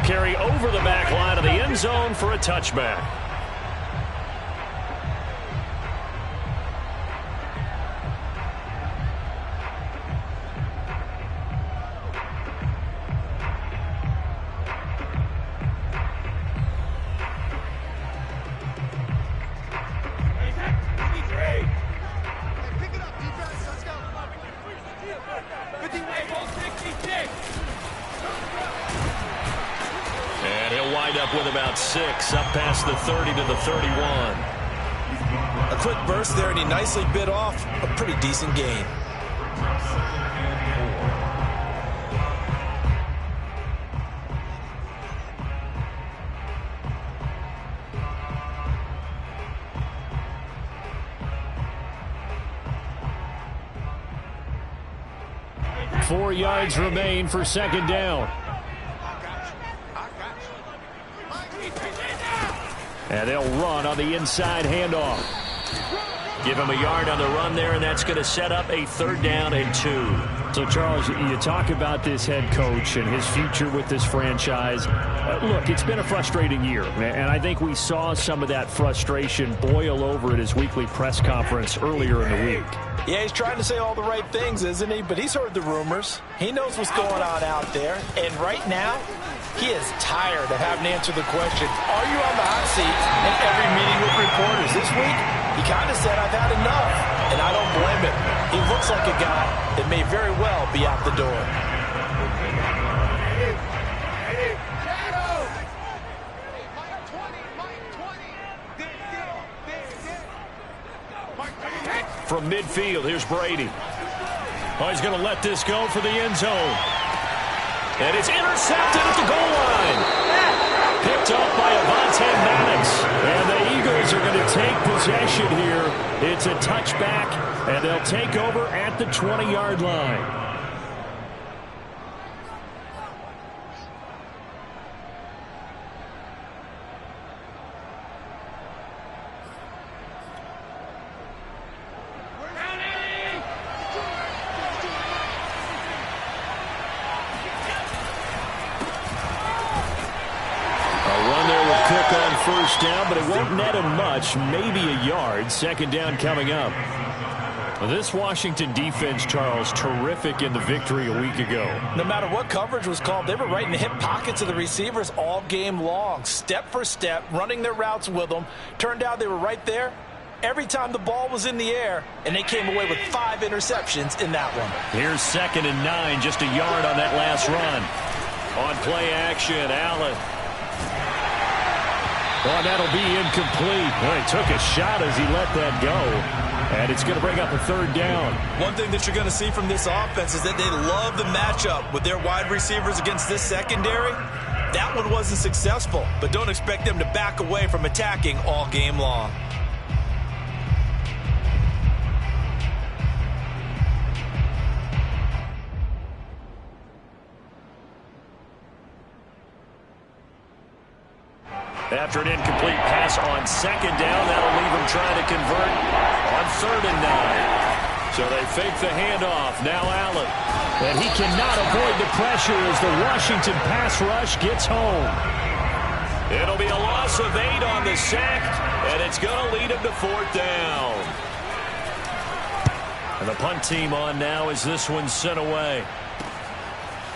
carry over the back line of the end zone for a touchback. And he'll wind up with about 6, up past the 30 to the 31. A quick burst there, and he nicely bit off a pretty decent gain. Four yards remain for second down. And they'll run on the inside handoff. Give him a yard on the run there, and that's going to set up a 3rd down and 2. So, Charles, you talk about this head coach and his future with this franchise. Look, it's been a frustrating year, and I think we saw some of that frustration boil over at his weekly press conference earlier in the week. Yeah, he's trying to say all the right things, isn't he? But he's heard the rumors. He knows what's going on out there. And right now, he is tired of having to answer the question, are you on the hot seat in every meeting with reporters? This week, he kind of said, I've had enough. And I don't blame him. He looks like a guy that may very well be out the door. From midfield, here's Brady. Oh, he's going to let this go for the end zone. And it's intercepted at the goal line. Picked up by Avonte Maddox. And the Eagles are going to take possession here. It's a touchback, and they'll take over at the 20-yard line. First down, but it won't net him much, maybe a yard. Second down coming up. This Washington defense, Charles, terrific in the victory a week ago. No matter what coverage was called, they were right in the hip pockets of the receivers all game long, step for step, running their routes with them. Turned out they were right there every time the ball was in the air, and they came away with 5 interceptions in that one. Here's 2nd and 9, just a yard on that last run. On play action, Allen. Oh, that'll be incomplete. Well, he took a shot as he let that go. And it's going to bring up a 3rd down. One thing that you're going to see from this offense is that they love the matchup with their wide receivers against this secondary. That one wasn't successful, but don't expect them to back away from attacking all game long. After an incomplete pass on 2nd down, that'll leave him trying to convert on 3rd and 9. So they fake the handoff. Now Allen. And he cannot avoid the pressure as the Washington pass rush gets home. It'll be a loss of 8 on the sack, and it's going to lead him to 4th down. And the punt team on now as this one's sent away.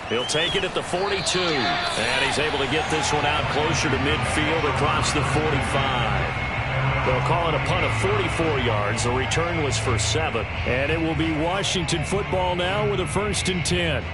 He'll take it at the 42, and he's able to get this one out closer to midfield across the 45. They'll call it a punt of 44 yards. The return was for 7, and it will be Washington football now with a 1st and 10.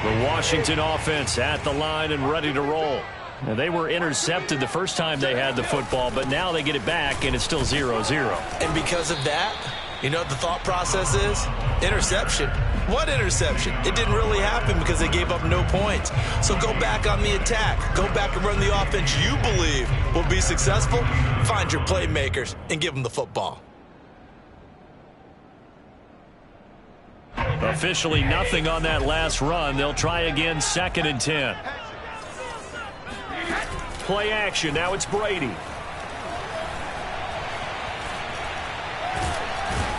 The Washington offense at the line and ready to roll. Now, they were intercepted the first time they had the football, but now they get it back, and it's still 0-0. And because of that, you know what the thought process is? Interception. What interception? It didn't really happen because they gave up no points. So go back on the attack. Go back and run the offense you believe will be successful. Find your playmakers and give them the football. Officially nothing on that last run. They'll try again, 2nd and 10. Play action. Now it's Brady.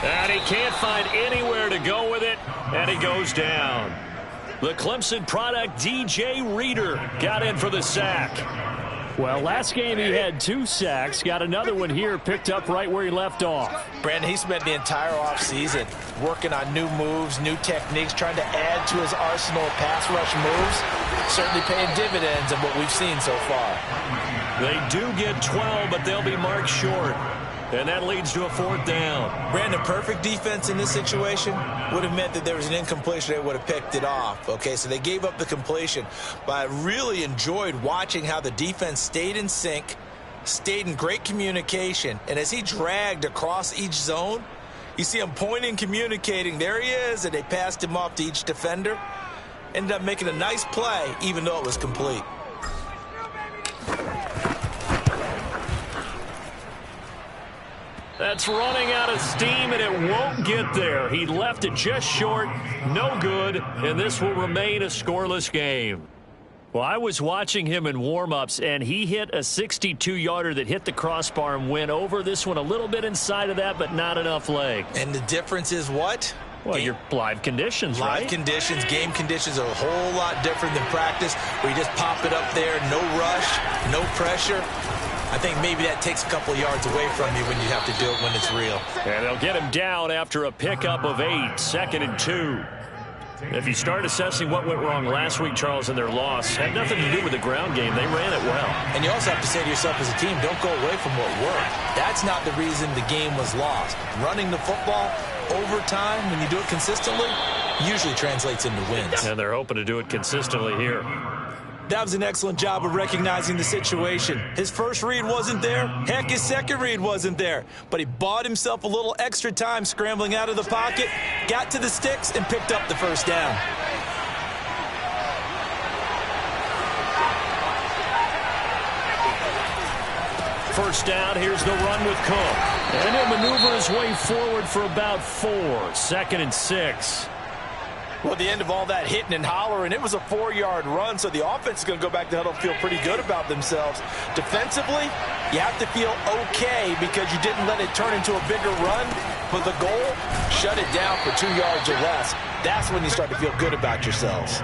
And he can't find anywhere to go with it, and he goes down. The Clemson product, DJ Reader, got in for the sack. Well, last game he had 2 sacks. Got another one here, picked up right where he left off. Brandon, he spent the entire offseason working on new moves, new techniques, trying to add to his arsenal of pass rush moves. Certainly paying dividends in what we've seen so far. They do get 12, but they'll be marked short. And that leads to a 4th down. Brandon, perfect defense in this situation would have meant that there was an incompletion. They would have picked it off. Okay, so they gave up the completion. But I really enjoyed watching how the defense stayed in sync, stayed in great communication. And as he dragged across each zone, you see him pointing, communicating. There he is, and they passed him off to each defender. Ended up making a nice play, even though it was complete. That's running out of steam, and it won't get there. He left it just short, no good, and this will remain a scoreless game. Well, I was watching him in warm-ups, and he hit a 62-yarder that hit the crossbar and went over. This one a little bit inside of that, but not enough leg. And the difference is what? Well, your live conditions, right? Live conditions, game conditions are a whole lot different than practice, where you just pop it up there, no rush, no pressure. I think maybe that takes a couple of yards away from you when you have to do it when it's real. And they'll get him down after a pickup of 8, 2nd and 2. If you start assessing what went wrong last week, Charles, in their loss, had nothing to do with the ground game. They ran it well. And you also have to say to yourself as a team, don't go away from what worked. That's not the reason the game was lost. Running the football over time, when you do it consistently, usually translates into wins. And they're hoping to do it consistently here. That was an excellent job of recognizing the situation. His first read wasn't there. Heck, his second read wasn't there. But he bought himself a little extra time scrambling out of the pocket, got to the sticks, and picked up the first down. First down, here's the run with Cook. And he'll maneuver his way forward for about 4, 2nd and 6. Well, at the end of all that hitting and hollering, it was a 4-yard run, so the offense is going to go back to huddle and feel pretty good about themselves. Defensively, you have to feel okay because you didn't let it turn into a bigger run, but the goal, shut it down for 2 yards or less. That's when you start to feel good about yourselves.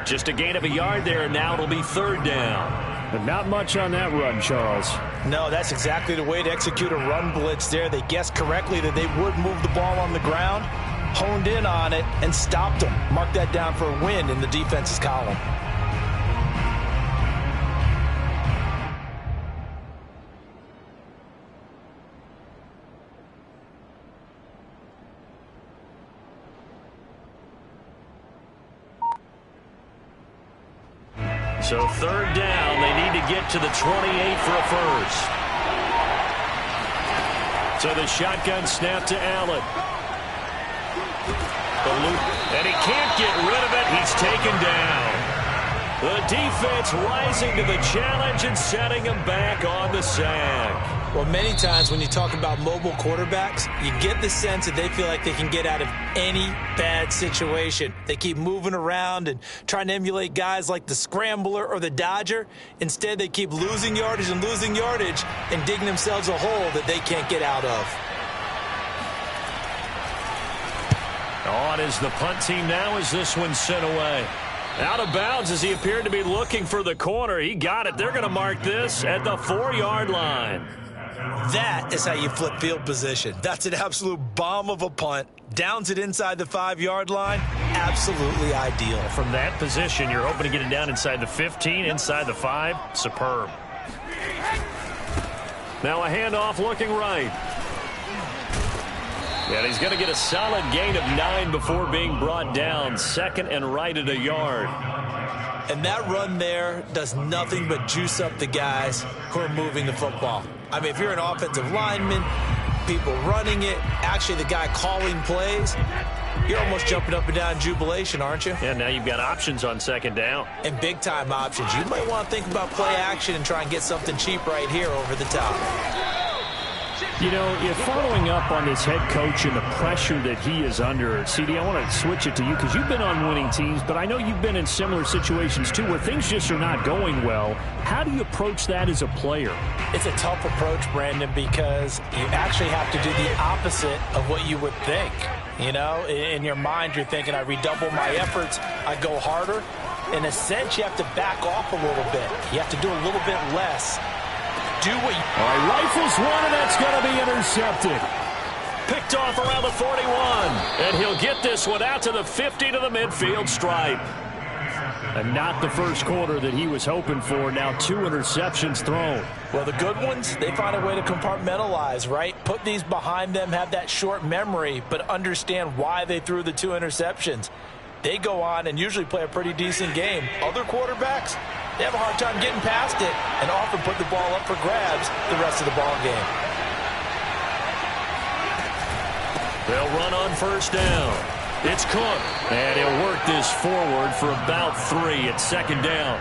Just a gain of a yard there, and now it'll be 3rd down. But not much on that run, Charles. No, that's exactly the way to execute a run blitz there. They guessed correctly that they would move the ball on the ground, honed in on it, and stopped them. Mark that down for a win in the defense's column. So 3rd down, they need to get to the 28 for a first. So the shotgun snap to Allen. And he can't get rid of it. He's taken down. The defense rising to the challenge and setting him back on the sack. Well, many times when you talk about mobile quarterbacks, you get the sense that they feel like they can get out of any bad situation. They keep moving around and trying to emulate guys like the Scrambler or the Dodger. Instead, they keep losing yardage and digging themselves a hole that they can't get out of. On is the punt team now as this one's sent away. Out of bounds as he appeared to be looking for the corner. He got it. They're going to mark this at the 4-yard line. That is how you flip field position. That's an absolute bomb of a punt. Downs it inside the 5-yard line. Absolutely ideal. From that position, you're hoping to get it down inside the 15, inside the 5. Superb. Now a handoff looking right. And he's going to get a solid gain of 9 before being brought down. 2nd and right at a yard. And that run there does nothing but juice up the guys who are moving the football. I mean, if you're an offensive lineman, people running it, actually the guy calling plays, you're almost jumping up and down in jubilation, aren't you? Yeah, now you've got options on 2nd down. And big-time options. You might want to think about play action and try and get something cheap right here over the top. You know, if following up on this head coach and the pressure that he is under, CD, I want to switch it to you because you've been on winning teams, but I know you've been in similar situations too where things just are not going well. How do you approach that as a player? It's a tough approach, Brandon, because you actually have to do the opposite of what you would think. You know, in your mind, you're thinking, I redouble my efforts, I go harder. In a sense, you have to back off a little bit. You have to do a little bit less. Do what you... All right, rifles one, and that's going to be intercepted. Picked off around the 41. And he'll get this one out to the 50 to the midfield stripe. And not the first quarter that he was hoping for. Now 2 interceptions thrown. Well, the good ones, they find a way to compartmentalize, right? Put these behind them, have that short memory, but understand why they threw the 2 interceptions. They go on and usually play a pretty decent game. Other quarterbacks, they have a hard time getting past it and often put the ball up for grabs the rest of the ball game. They'll run on first down. It's Cook. And he'll work this forward for about 3 at second down.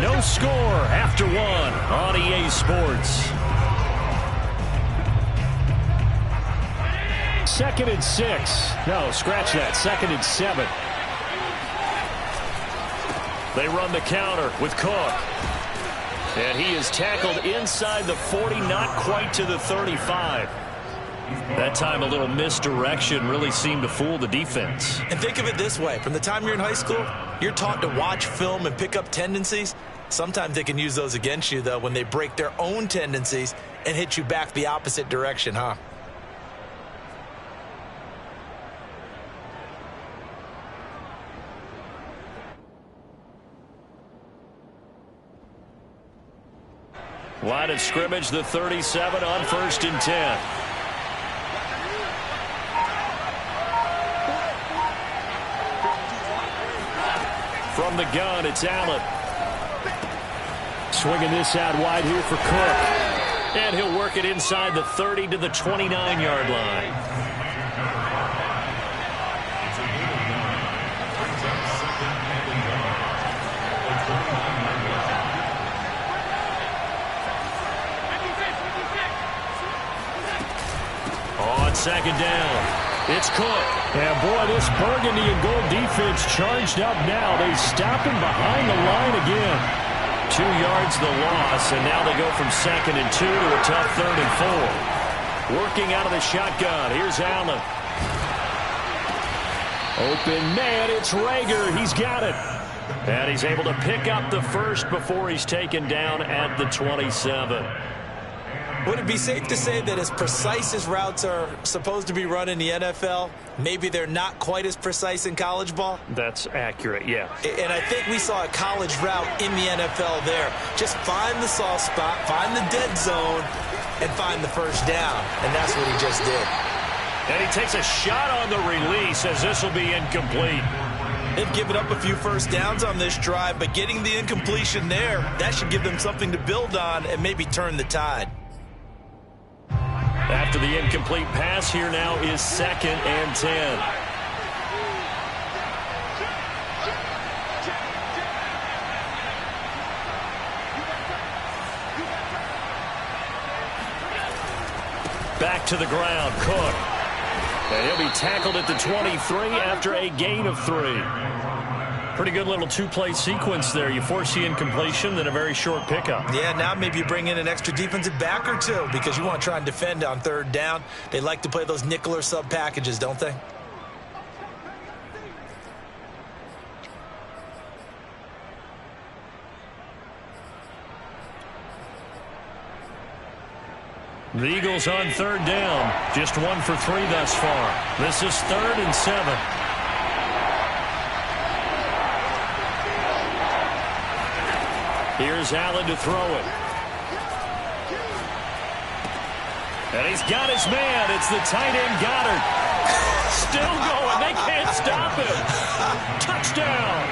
No score after 1 on EA Sports. 2nd and 6. No, scratch that. 2nd and 7. They run the counter with Cook. And he is tackled inside the 40, not quite to the 35. That time a little misdirection really seemed to fool the defense. And think of it this way. From the time you're in high school, you're taught to watch film and pick up tendencies. Sometimes they can use those against you, though, when they break their own tendencies and hit you back the opposite direction, huh? Line of scrimmage, the 37 on 1st and 10. From the gun, it's Allen. Swinging this out wide here for Cook. And he'll work it inside the 30 to the 29-yard line. On second down, it's Cook. And boy, this burgundy and gold defense charged up now. They stop him behind the line again. 2 yards the loss, and now they go from 2nd and 2 to a tough 3rd and 4. Working out of the shotgun. Here's Allen. Open man, it's Rager. He's got it. And he's able to pick up the first before he's taken down at the 27. Would it be safe to say that as precise as routes are supposed to be run in the NFL, maybe they're not quite as precise in college ball? That's accurate, yeah. And I think we saw a college route in the NFL there. Just find the soft spot, find the dead zone, and find the first down. And that's what he just did. And he takes a shot on the release as this will be incomplete. They've given up a few first downs on this drive, but getting the incompletion there, that should give them something to build on and maybe turn the tide. After the incomplete pass, here now is 2nd and 10. Back to the ground, Cook. And he'll be tackled at the 23 after a gain of 3. Pretty good little 2-play sequence there. You force the incompletion, then a very short pickup. Yeah, now maybe you bring in an extra defensive back or two because you want to try and defend on 3rd down. They like to play those nickel or sub packages, don't they? The Eagles on 3rd down. Just 1 for 3 thus far. This is 3rd and 7. Here's Allen to throw it. And he's got his man. It's the tight end Goddard. Still going. They can't stop him. Touchdown.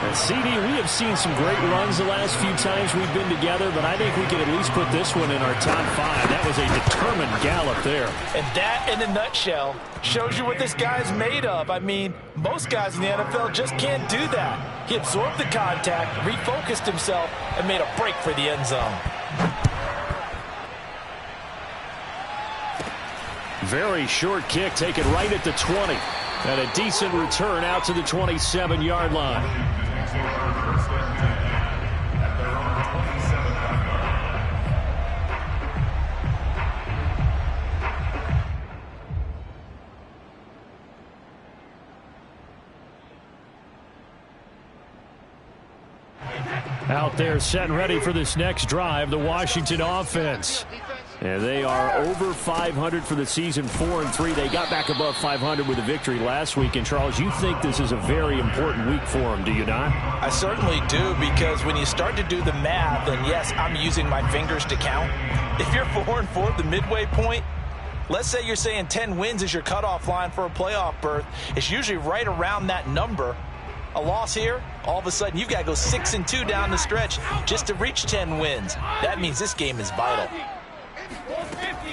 And CD, we have seen some great runs the last few times we've been together, but I think we can at least put this one in our top 5. That was a determined gallop there. And that, in a nutshell, shows you what this guy's made of. I mean, most guys in the NFL just can't do that. He absorbed the contact, refocused himself, and made a break for the end zone. Very short kick taken right at the 20. And a decent return out to the 27-yard line. Out there set and ready for this next drive, the Washington offense. And they are over 500 for the season, 4-3. They got back above 500 with a victory last week. And, Charles, you think this is a very important week for them, do you not? I certainly do, because when you start to do the math, and yes, I'm using my fingers to count. If you're 4-4 at the midway point, let's say you're saying 10 wins is your cutoff line for a playoff berth. It's usually right around that number. A loss here, all of a sudden you've got to go 6-2 down the stretch just to reach 10 wins. That means this game is vital.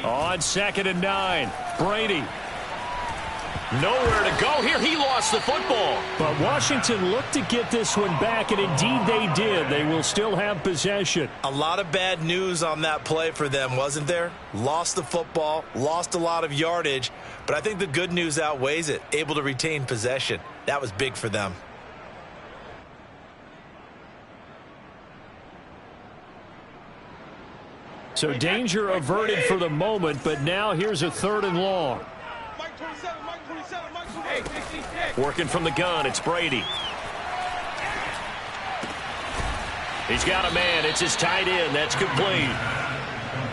On 2nd and 9, Brady. Nowhere to go here. He lost the football. But Washington looked to get this one back, and indeed they did. They will still have possession. A lot of bad news on that play for them, wasn't there? Lost the football, lost a lot of yardage, but I think the good news outweighs it. Able to retain possession. That was big for them. So danger averted for the moment, but now here's a 3rd and long. Working from the gun, it's Brady. He's got a man. It's his tight end. That's complete.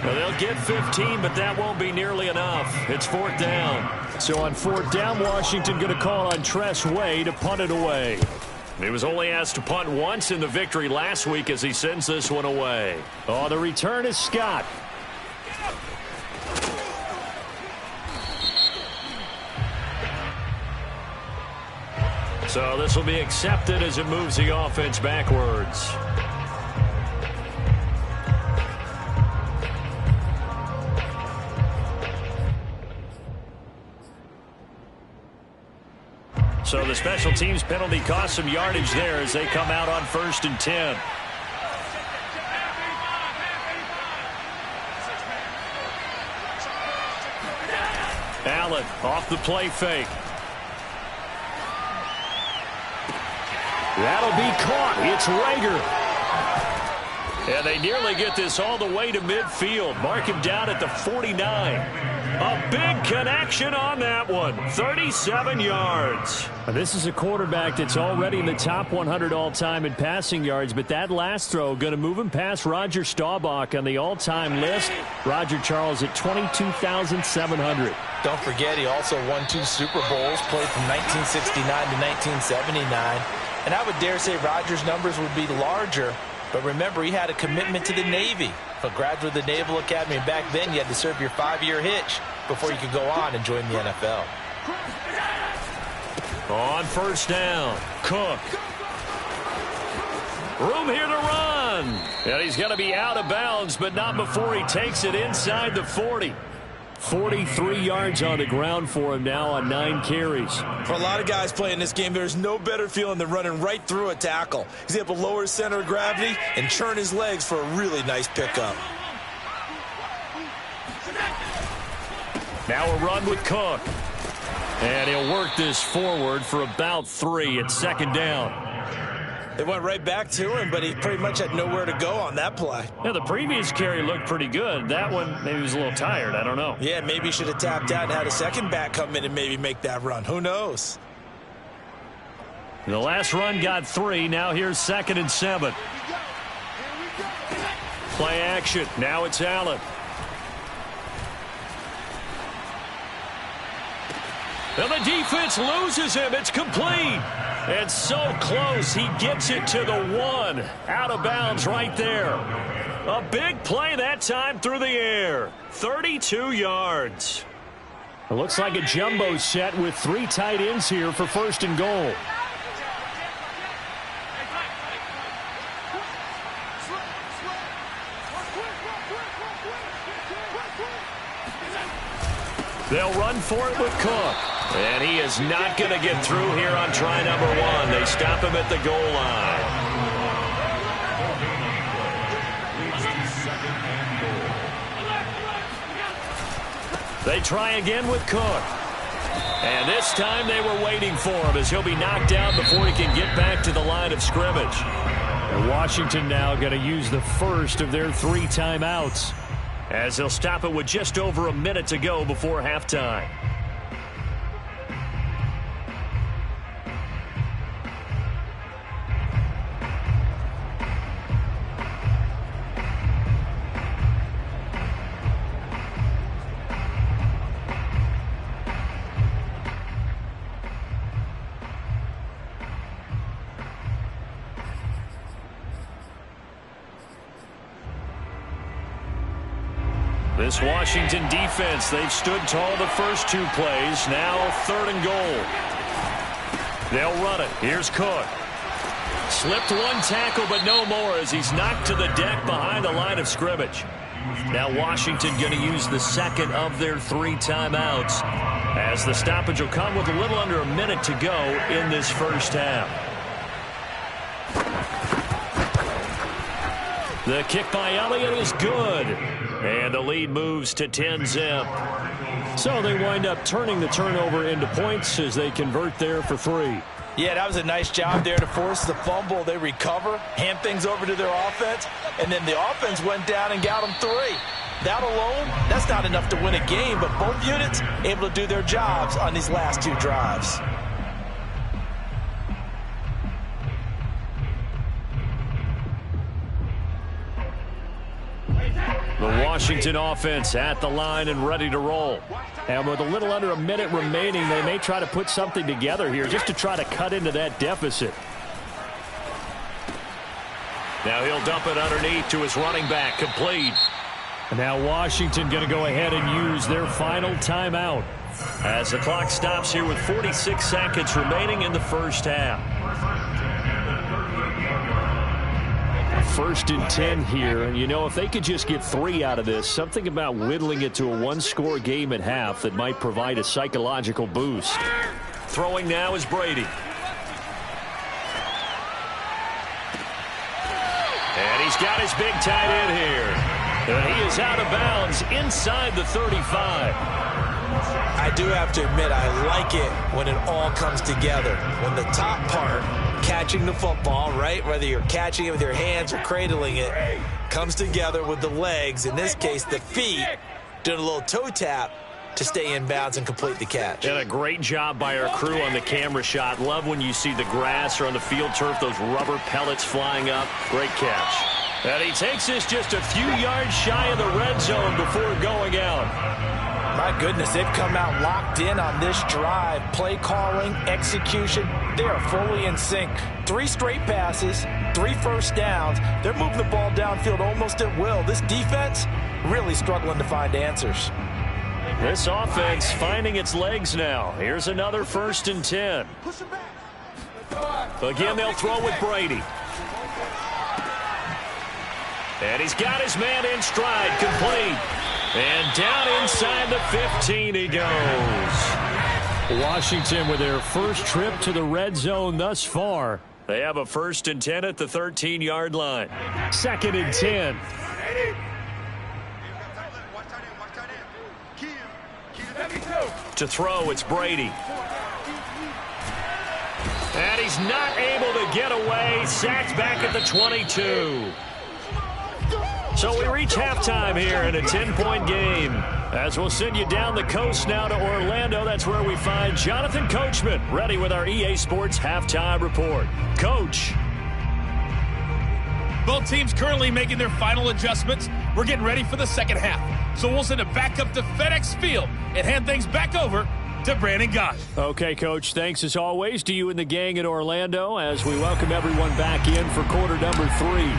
Well, they'll get 15, but that won't be nearly enough. It's 4th down. So on 4th down, Washington going to call on Tress Way to punt it away. He was only asked to punt once in the victory last week as he sends this one away. Oh, the return is Scott. So this will be accepted as it moves the offense backwards. So the special teams penalty cost some yardage there as they come out on 1st and 10. Allen off the play fake. That'll be caught. It's Rager. And they nearly get this all the way to midfield. Mark him down at the 49. A big connection on that one. 37 yards. This is a quarterback that's already in the top 100 all-time in passing yards, but that last throw going to move him past Roger Staubach on the all-time list. Roger Charles at 22,700. Don't forget, he also won 2 Super Bowls, played from 1969 to 1979. And I would dare say Roger's numbers would be larger. But remember, he had a commitment to the Navy, a graduate of the Naval Academy. And back then, you had to serve your 5-year hitch before you could go on and join the NFL. On 1st down, Cook. Room here to run. And he's going to be out of bounds, but not before he takes it inside the 40. 43 yards on the ground for him now on 9 carries. For a lot of guys playing this game, there's no better feeling than running right through a tackle. He's able to lower his center of gravity and churn his legs for a really nice pickup. Now a run with Cook. And he'll work this forward for about 3 at 2nd down. They went right back to him, but he pretty much had nowhere to go on that play. Yeah, the previous carry looked pretty good. That one, maybe he was a little tired. I don't know. Yeah, maybe he should have tapped out and had a second back come in and maybe make that run. Who knows? The last run got 3. Now here's 2nd and 7. Play action. Now it's Allen. And the defense loses him. It's complete. And so close, he gets it to the 1. Out of bounds right there. A big play that time through the air. 32 yards. It looks like a jumbo set with 3 tight ends here for 1st and goal. They'll run for it with Cook. And he is not going to get through here on try number 1. They stop him at the goal line. They try again with Cook. And this time they were waiting for him as he'll be knocked out before he can get back to the line of scrimmage. And Washington now going to use the first of their 3 timeouts, as they'll stop it with just over a minute to go before halftime. This Washington defense, they've stood tall the first 2 plays. Now 3rd and goal. They'll run it. Here's Cook. Slipped 1 tackle, but no more as he's knocked to the deck behind the line of scrimmage. Now Washington going to use the second of their 3 timeouts as the stoppage will come with a little under a minute to go in this first half. The kick by Elliott is good. And the lead moves to 10-zip. So they wind up turning the turnover into points as they convert there for 3. Yeah, that was a nice job there to force the fumble. They recover, hand things over to their offense, and then the offense went down and got them 3. That alone, that's not enough to win a game, but both units able to do their jobs on these last 2 drives. The Washington offense at the line and ready to roll. And with a little under a minute remaining, they may try to put something together here just to try to cut into that deficit. Now he'll dump it underneath to his running back, complete. And now Washington going to go ahead and use their final timeout, as the clock stops here with 46 seconds remaining in the first half. 1st and 10 here, and you know, if they could just get 3 out of this, something about whittling it to a 1-score game at half that might provide a psychological boost. Throwing now is Brady. And he's got his big tight end here. And he is out of bounds inside the 35. I do have to admit, I like it when it all comes together. When the top part, catching the football, right, whether you're catching it with your hands or cradling it, comes together with the legs, in this case the feet, doing a little toe tap to stay in bounds and complete the catch. And a great job by our crew on the camera shot. Love when you see the grass or on the field turf, those rubber pellets flying up. Great catch. And he takes this just a few yards shy of the red zone before going out. My goodness, they've come out locked in on this drive. Play calling, execution, they are fully in sync. 3 straight passes, 3 first downs. They're moving the ball downfield almost at will. This defense really struggling to find answers. This offense finding its legs now. Here's another 1st and 10. Again, they'll throw with Brady. And he's got his man in stride, complete. And down inside the 15 he goes. Washington with their first trip to the red zone thus far. They have a 1st and 10 at the 13-yard line. 2nd and 10. To throw, it's Brady. And he's not able to get away. Sacked back at the 22. So we reach halftime here in a 10-point game. As we'll send you down the coast now to Orlando. That's where we find Jonathan Coachman ready with our EA Sports Halftime Report. Coach. Both teams currently making their final adjustments. We're getting ready for the second half. So we'll send it back up to FedEx Field and hand things back over to Brandon Gott. Okay, Coach, thanks as always to you and the gang in Orlando as we welcome everyone back in for quarter number 3.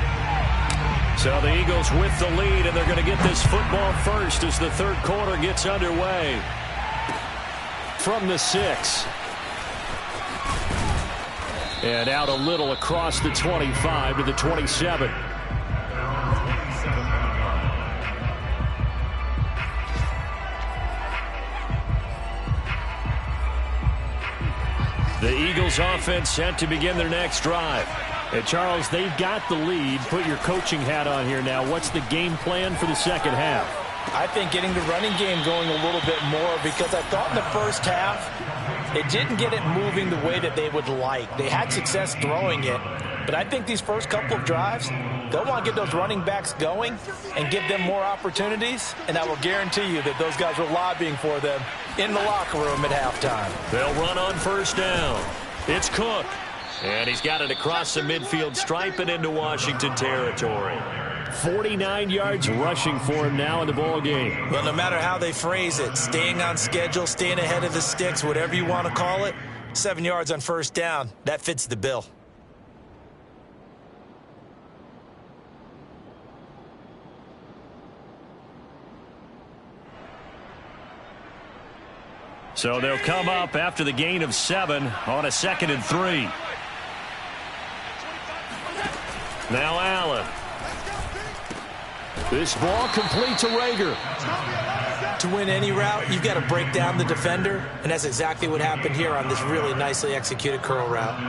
So the Eagles with the lead, and they're going to get this football first as the third quarter gets underway. From the 6. And out a little across the 25 to the 27. The Eagles offense set to begin their next drive. And Charles, they've got the lead. Put your coaching hat on here now. What's the game plan for the second half? I think getting the running game going a little bit more, because I thought in the first half it didn't get it moving the way that they would like. They had success throwing it, but I think these first couple of drives, they'll want to get those running backs going and give them more opportunities, and I will guarantee you that those guys were lobbying for them in the locker room at halftime. They'll run on first down. It's Cook, and he's got it across the midfield stripe and into Washington territory. 49 yards rushing for him now in the ball game. Well, no matter how they phrase it, staying on schedule, staying ahead of the sticks, whatever you want to call it, 7 yards on first down, that fits the bill. So they'll come up after the gain of 7 on a 2nd and 3. Now Allen. This ball complete to Rager. To win any route, you've got to break down the defender, and that's exactly what happened here on this really nicely executed curl route.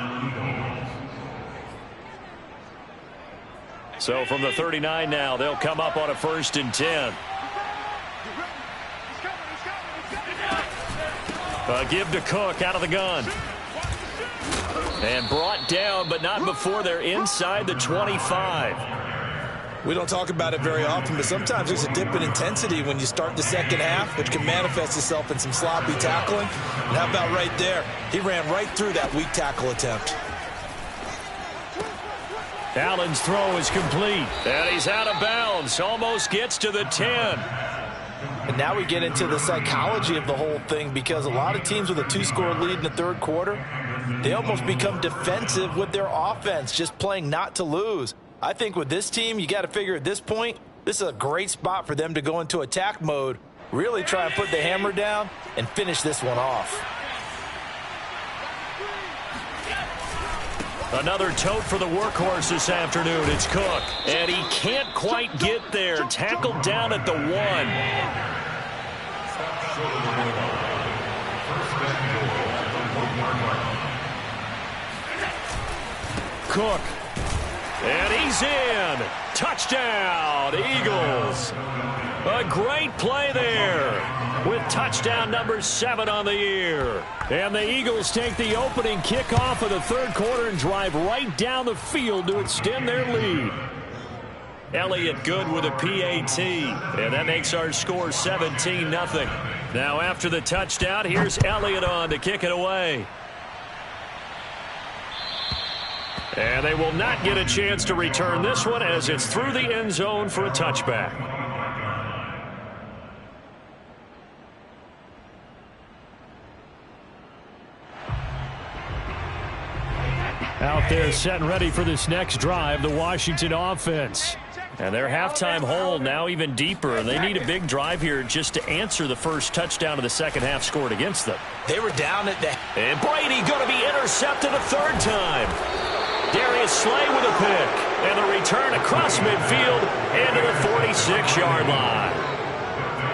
So from the 39 now, they'll come up on a 1st and 10. Give to Cook out of the gun. And brought down, but not before they're inside the 25. We don't talk about it very often, but sometimes there's a dip in intensity when you start the second half, which can manifest itself in some sloppy tackling. And how about right there? He ran right through that weak tackle attempt. Allen's throw is complete. And he's out of bounds. Almost gets to the 10. And now we get into the psychology of the whole thing, because a lot of teams with a 2-score lead in the third quarter, they almost become defensive with their offense, just playing not to lose. I think with this team, you got to figure at this point, this is a great spot for them to go into attack mode, really try and put the hammer down and finish this one off. Another tote for the workhorse this afternoon. It's Cook. And he can't quite get there. Tackled down at the 1. Cook. And he's in. Touchdown, Eagles. A great play there with touchdown number 7 on the year. And the Eagles take the opening kickoff of the third quarter and drive right down the field to extend their lead. Elliott good with a PAT. And that makes our score 17-0. Now after the touchdown, here's Elliott on to kick it away. And they will not get a chance to return this one as it's through the end zone for a touchback. Out there set and ready for this next drive, the Washington offense. And their halftime hole now even deeper. They need a big drive here just to answer the first touchdown of the second half scored against them. They were down at the... And Brady going to be intercepted a third time. Darius Slay with a pick. And the return across midfield into the 46-yard line.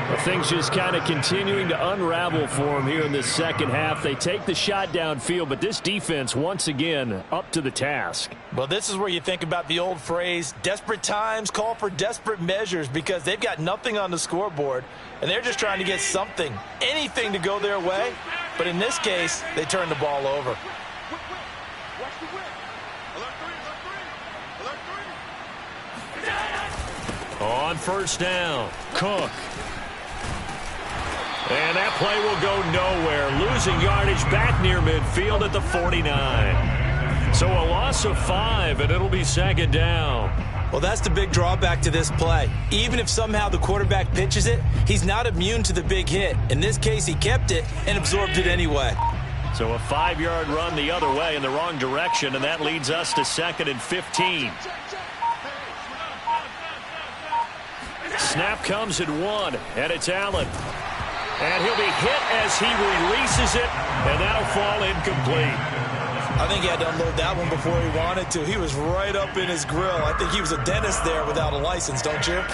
Well, things just kind of continuing to unravel for them here in this second half. They take the shot downfield, but this defense once again up to the task. Well, this is where you think about the old phrase, desperate times call for desperate measures, because they've got nothing on the scoreboard, and they're just trying to get something, anything to go their way. But in this case, they turn the ball over. On first down, Cook. And that play will go nowhere. Losing yardage back near midfield at the 49. So a loss of 5, and it'll be second down. Well, that's the big drawback to this play. Even if somehow the quarterback pitches it, he's not immune to the big hit. In this case, he kept it and absorbed it anyway. So a 5-yard run the other way in the wrong direction, and that leads us to 2nd and 15. Snap comes at 1, and it's Allen. And he'll be hit as he releases it, and that'll fall incomplete. I think he had to unload that one before he wanted to. He was right up in his grill. I think he was a dentist there without a license, don't you?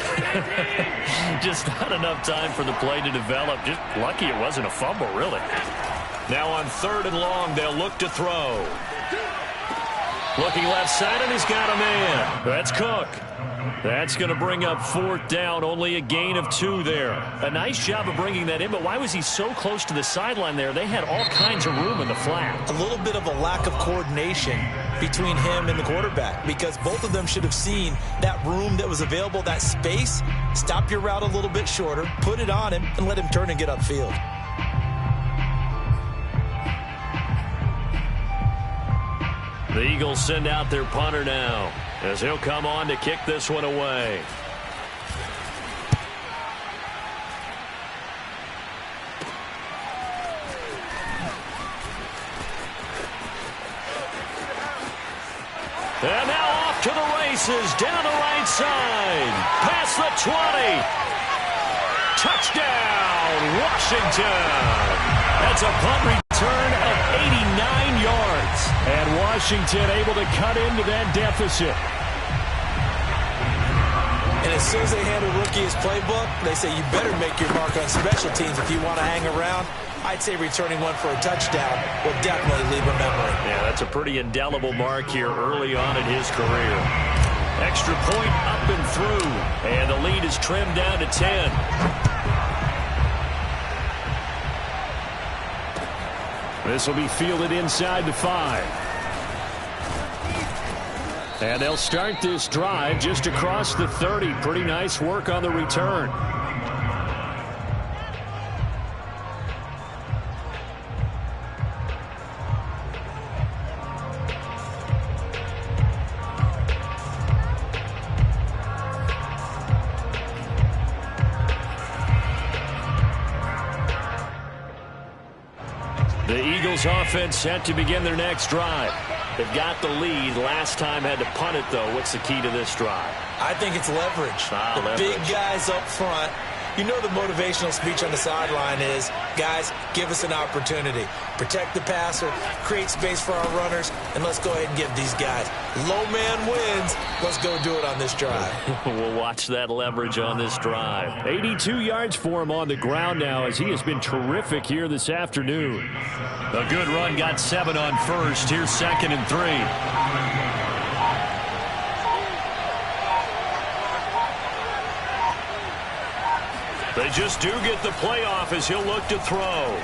Just not enough time for the play to develop. Just lucky it wasn't a fumble, really. Now on 3rd and long, they'll look to throw. Looking left side, and he's got a man. That's Cook. That's going to bring up 4th down, only a gain of 2 there. A nice job of bringing that in, but why was he so close to the sideline there? They had all kinds of room in the flat. A little bit of a lack of coordination between him and the quarterback, because both of them should have seen that room that was available, that space. Stop your route a little bit shorter, put it on him, and let him turn and get upfield. The Eagles send out their punter now, as he'll come on to kick this one away. And now off to the races, down the right side, past the 20. Touchdown, Washington. That's a punt return of 89 yards. And Washington able to cut into that deficit. And as soon as they hand a rookie his playbook, they say you better make your mark on special teams if you want to hang around. I'd say returning one for a touchdown will definitely leave a memory. Yeah, that's a pretty indelible mark here early on in his career. Extra point up and through. And the lead is trimmed down to 10. This will be fielded inside the 5. And they'll start this drive just across the 30. Pretty nice work on the return. The Eagles offense set to begin their next drive. They've got the lead. Last time had to punt it, though. What's the key to this drive? I think it's leverage. The big guys up front. You know the motivational speech on the sideline is, guys, give us an opportunity. Protect the passer, create space for our runners, and let's go ahead and give these guys. Low man wins. Let's go do it on this drive. We'll watch that leverage on this drive. 82 yards for him on the ground now, as he has been terrific here this afternoon. A good run, got 7 on first. Here's 2nd and 3. They just do get the playoff as he'll look to throw.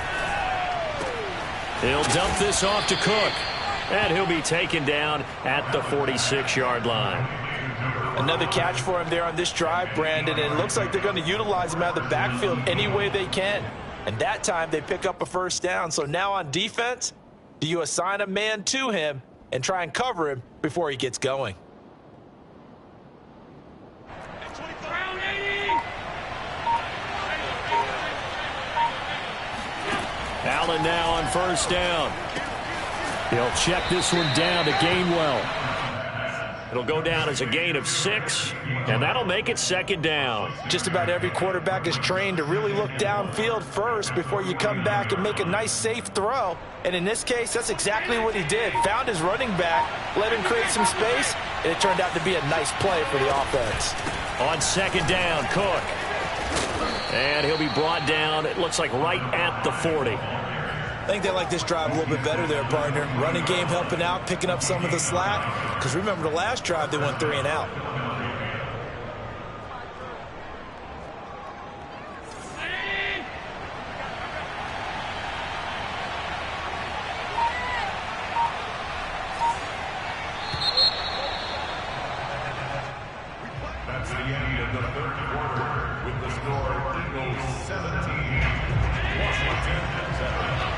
He'll dump this off to Cook. And he'll be taken down at the 46-yard line. Another catch for him there on this drive, Brandon. And it looks like they're going to utilize him out of the backfield any way they can. And that time they pick up a 1st down. So now on defense, do you assign a man to him and try and cover him before he gets going? Allen now on 1st down. He'll check this one down to Gainwell. It'll go down as a gain of 6, and that'll make it 2nd down. Just about every quarterback is trained to really look downfield first before you come back and make a nice, safe throw. And in this case, that's exactly what he did. Found his running back, let him create some space, and it turned out to be a nice play for the offense. On 2nd down, Cook. And he'll be brought down, it looks like right at the 40. I think they like this drive a little bit better there, partner. Running game helping out, picking up some of the slack. Because remember, the last drive, they went 3 and out. That's the end of the 3rd quarter with the score Eagles 17, Washington 7.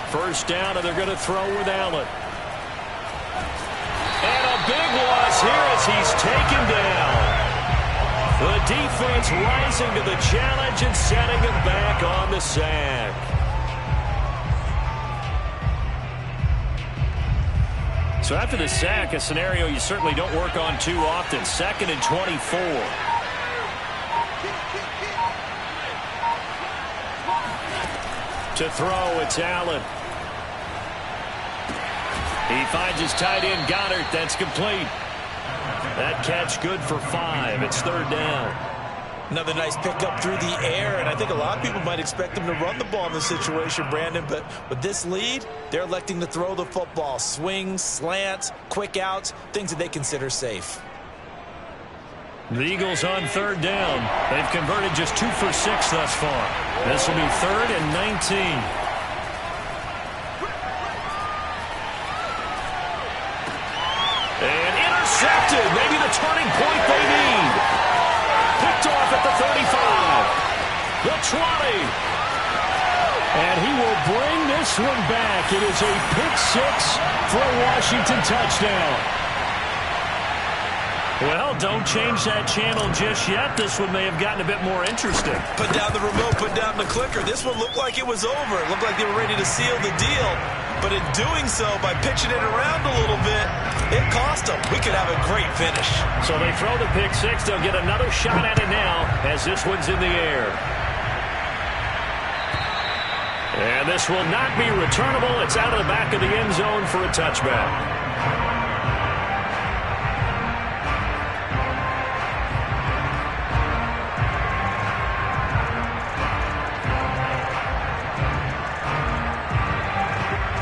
1st down, and they're going to throw with Allen. And a big loss here as he's taken down. The defense rising to the challenge and setting him back on the sack. So after the sack, a scenario you certainly don't work on too often. 2nd and 24. To throw, it's Allen. He finds his tight end, Goddard. That's complete. That catch good for 5. It's 3rd down. Another nice pickup through the air, and I think a lot of people might expect him to run the ball in this situation, Brandon, but with this lead, they're electing to throw the football. Swings, slants, quick outs, things that they consider safe. The Eagles on third down. They've converted just 2 for 6 thus far. This will be 3rd and 19. And intercepted. Maybe the turning point they need. Picked off at the 35. The 20. And he will bring this one back. It is a pick 6 for a Washington touchdown. Well, don't change that channel just yet. This one may have gotten a bit more interesting. Put down the remote, put down the clicker. This one looked like it was over. It looked like they were ready to seal the deal. But in doing so, by pitching it around a little bit, it cost them. We could have a great finish. So they throw the pick 6. They'll get another shot at it now as this one's in the air. And this will not be returnable. It's out of the back of the end zone for a touchback.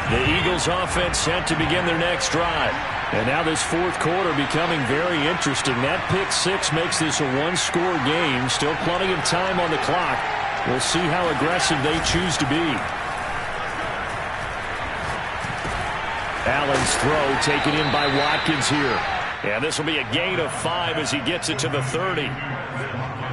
The Eagles offense set to begin their next drive. And now this fourth quarter becoming very interesting. That pick 6 makes this a one-score game. Still plenty of time on the clock. We'll see how aggressive they choose to be. Allen's throw taken in by Watkins here. And this will be a gain of 5 as he gets it to the 30.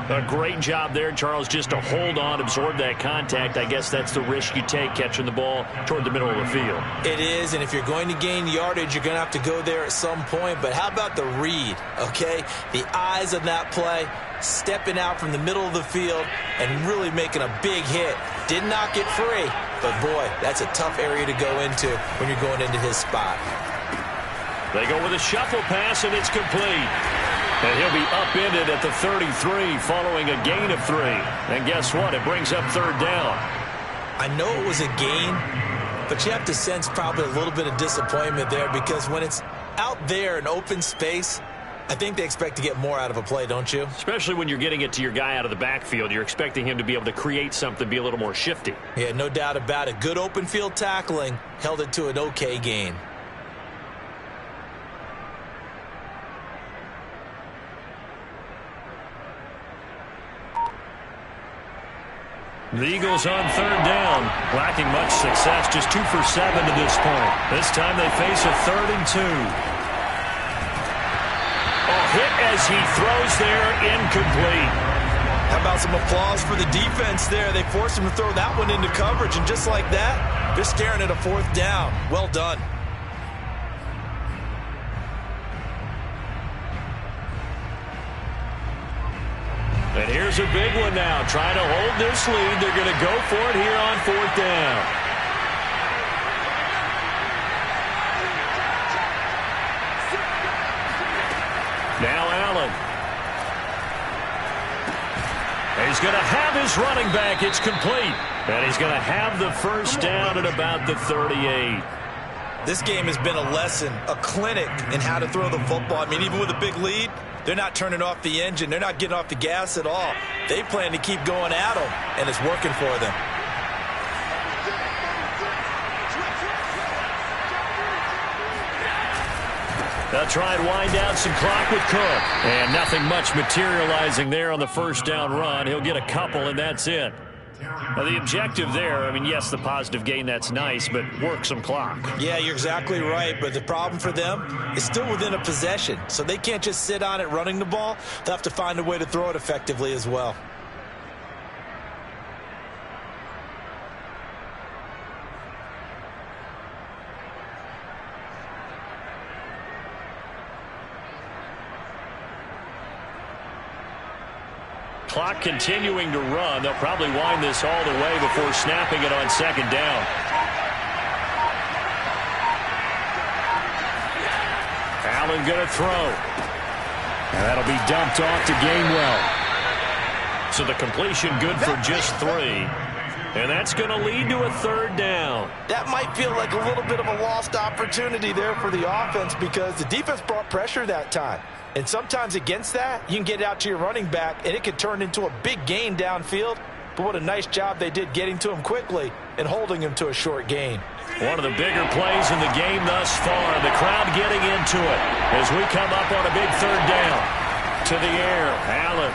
A great job there, Charles, just to hold on, absorb that contact. I guess that's the risk you take catching the ball toward the middle of the field. It is, and if you're going to gain yardage, you're going to have to go there at some point. But how about the read, okay? The eyes on that play, stepping out from the middle of the field and really making a big hit. Did not get free, but boy, that's a tough area to go into when you're going into his spot. They go with a shuffle pass, and it's complete. And he'll be upended at the 33 following a gain of 3. And guess what? It brings up third down. I know it was a gain, but you have to sense probably a little bit of disappointment there because when it's out there in open space, I think they expect to get more out of a play, don't you? Especially when you're getting it to your guy out of the backfield. You're expecting him to be able to create something, be a little more shifty. Yeah, no doubt about it. Good open field tackling held it to an okay gain. The Eagles on third down, lacking much success, just 2 for 7 to this point. This time they face a 3rd and 2. A hit as he throws there, incomplete. How about some applause for the defense there? They forced him to throw that one into coverage, and just like that, they're staring at a 4th down. Well done. And here's a big one now. Trying to hold this lead. They're going to go for it here on 4th down. Now Allen. And he's going to have his running back. It's complete. And he's going to have the first down at about the 38. This game has been a lesson, a clinic in how to throw the football. I mean, even with a big lead, they're not turning off the engine. They're not getting off the gas at all. They plan to keep going at them, and it's working for them. They'll try and wind down some clock with Cook. And nothing much materializing there on the first down run. He'll get a couple, and that's it. Now, the objective there, I mean, yes, the positive gain, that's nice, but work some clock. Yeah, you're exactly right, but the problem for them is still within a possession, so they can't just sit on it running the ball. They'll have to find a way to throw it effectively as well. Clock continuing to run. They'll probably wind this all the way before snapping it on second down. Allen going to throw. And that'll be dumped off to Gainwell. So the completion good for just 3. And that's going to lead to a third down. That might feel like a little bit of a lost opportunity there for the offense because the defense brought pressure that time. And sometimes against that, you can get it out to your running back, and it could turn into a big gain downfield. But what a nice job they did getting to him quickly and holding him to a short gain. One of the bigger plays in the game thus far. The crowd getting into it as we come up on a big third down. To the air, Allen.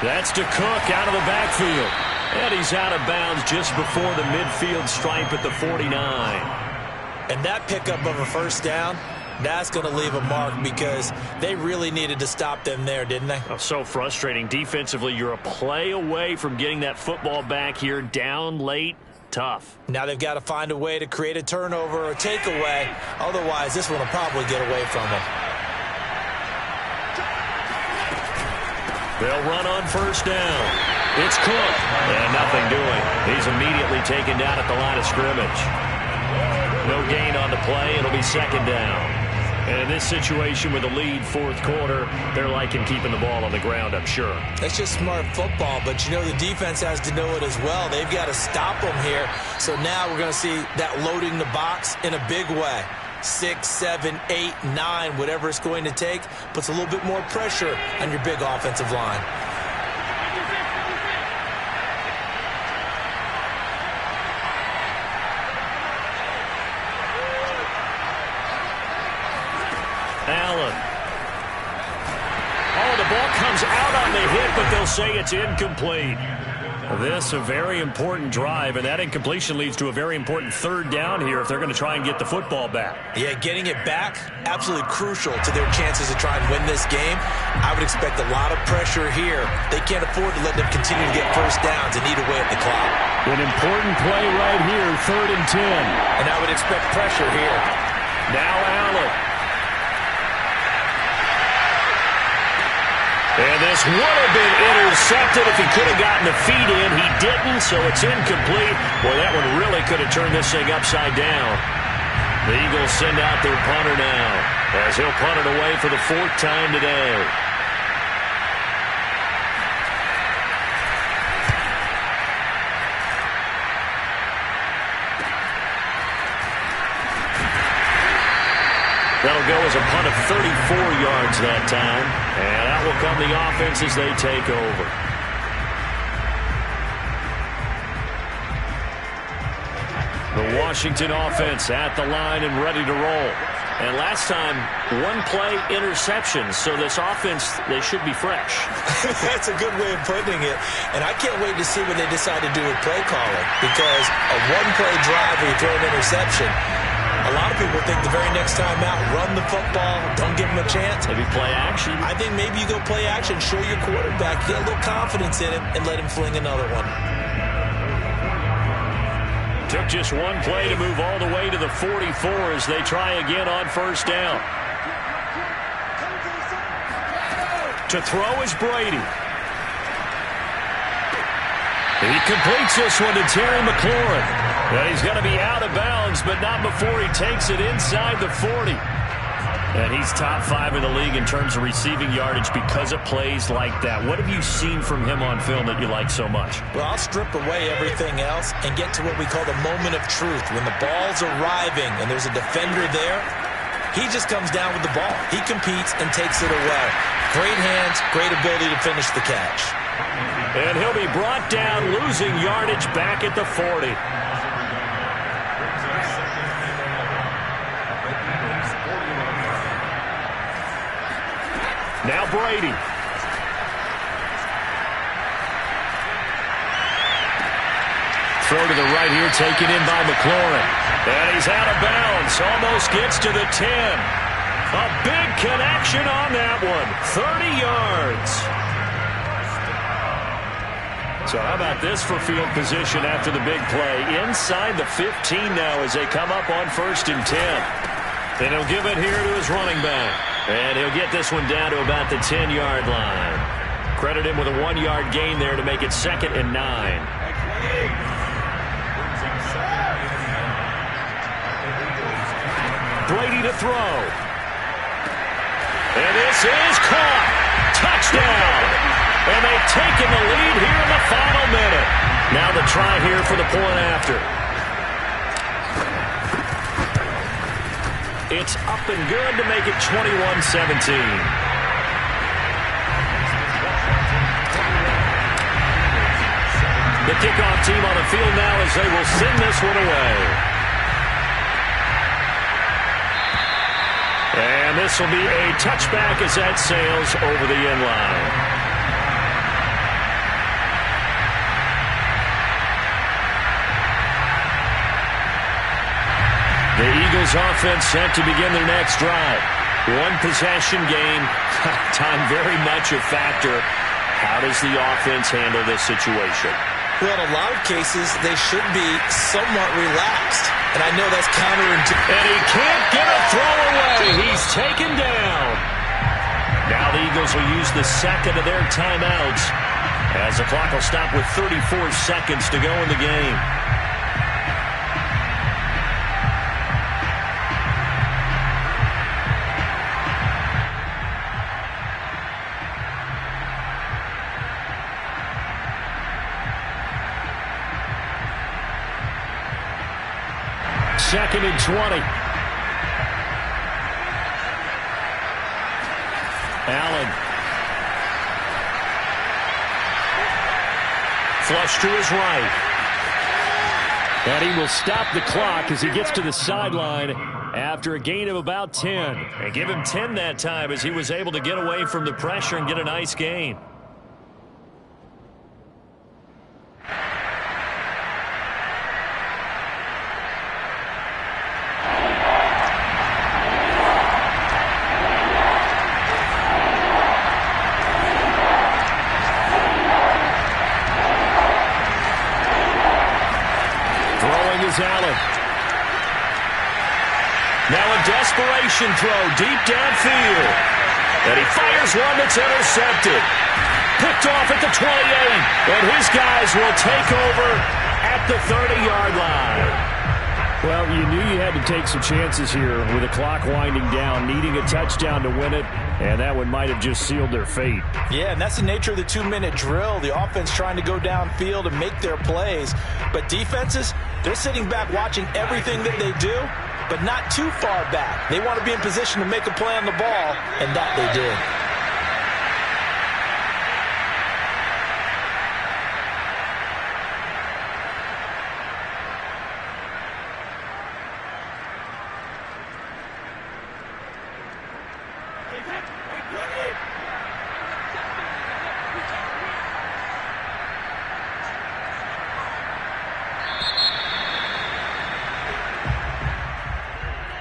That's to Cook out of the backfield. And he's out of bounds just before the midfield stripe at the 49. And that pickup of a first down, that's going to leave a mark because they really needed to stop them there, didn't they? Oh, so frustrating. Defensively, you're a play away from getting that football back here down late. Tough. Now they've got to find a way to create a turnover or takeaway. Otherwise, this one will probably get away from them. They'll run on first down. It's Cook. And nothing doing. He's immediately taken down at the line of scrimmage. No gain on the play. It'll be second down. And in this situation with a lead fourth quarter, they're liking keeping the ball on the ground, I'm sure. That's just smart football, but you know the defense has to know it as well. They've got to stop them here. So now we're going to see that loading the box in a big way. 6, 7, 8, 9, whatever it's going to take, puts a little bit more pressure on your big offensive line. Allen. Oh, the ball comes out on the hit, but they'll say it's incomplete. This a very important drive, and that incompletion leads to a very important third down here if they're going to try and get the football back. Yeah, getting it back, absolutely crucial to their chances to try and win this game. I would expect a lot of pressure here. They can't afford to let them continue to get first downs and eat away at the clock. An important play right here, 3rd and 10. And I would expect pressure here. Now Allen. And this would have been intercepted if he could have gotten the feet in. He didn't, so it's incomplete. Boy, that one really could have turned this thing upside down. The Eagles send out their punter now as he'll punt it away for the 4th time today. That'll go as a punt of 34 yards that time. And out will come the offense as they take over. The Washington offense at the line and ready to roll. And last time, 1-play interception. So this offense, they should be fresh. That's a good way of putting it. And I can't wait to see what they decide to do with play calling. Because a 1-play drive where you throw an interception, a lot of people think the very next time out, run the football, don't give them a chance. Maybe play action. I think maybe you go play action, show your quarterback, get a little confidence in him, and let him fling another one. Took just 1 play to move all the way to the 44 as they try again on first down. To throw is Brady. He completes this one to Terry McLaurin. Well, he's going to be out of bounds, but not before he takes it inside the 40. And he's top 5 in the league in terms of receiving yardage because of plays like that. What have you seen from him on film that you like so much? Well, I'll strip away everything else and get to what we call the moment of truth. When the ball's arriving and there's a defender there, he just comes down with the ball. He competes and takes it away. Great hands, great ability to finish the catch. And he'll be brought down, losing yardage back at the 40. Now Brady. Throw to the right here, taken in by McLaurin. And he's out of bounds, almost gets to the 10. A big connection on that one, 30 yards. So how about this for field position after the big play? Inside the 15 now as they come up on 1st and 10. And he'll give it here to his running back. And he'll get this one down to about the 10-yard line. Credit him with a 1-yard gain there to make it 2nd and 9. Brady to throw. And this is caught. Touchdown. And they've taken the lead here in the final minute. Now the try here for the point after. It's up and good to make it 21-17. The kickoff team on the field now as they will send this one away. And this will be a touchback as that sails over the end line. The Eagles offense set to begin their next drive. One possession game. Time very much a factor. How does the offense handle this situation? Well, in a lot of cases, they should be somewhat relaxed. And I know that's counterintuitive. And he can't get a throw away. He's taken down. Now the Eagles will use the second of their timeouts as the clock will stop with 34 seconds to go in the game. Second and 20. Allen. Flush to his right. And he will stop the clock as he gets to the sideline after a gain of about 10. And give him 10 that time as he was able to get away from the pressure and get a nice gain. Allen. Now a desperation throw deep downfield. And he fires one that's intercepted. Picked off at the 28. And his guys will take over at the 30-yard line. Well, you knew you had to take some chances here with the clock winding down, needing a touchdown to win it, and that one might have just sealed their fate. Yeah, and that's the nature of the 2-minute drill. The offense trying to go downfield and make their plays. But defenses, they're sitting back watching everything that they do, but not too far back. They want to be in position to make a play on the ball, and that they did.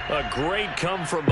A great come from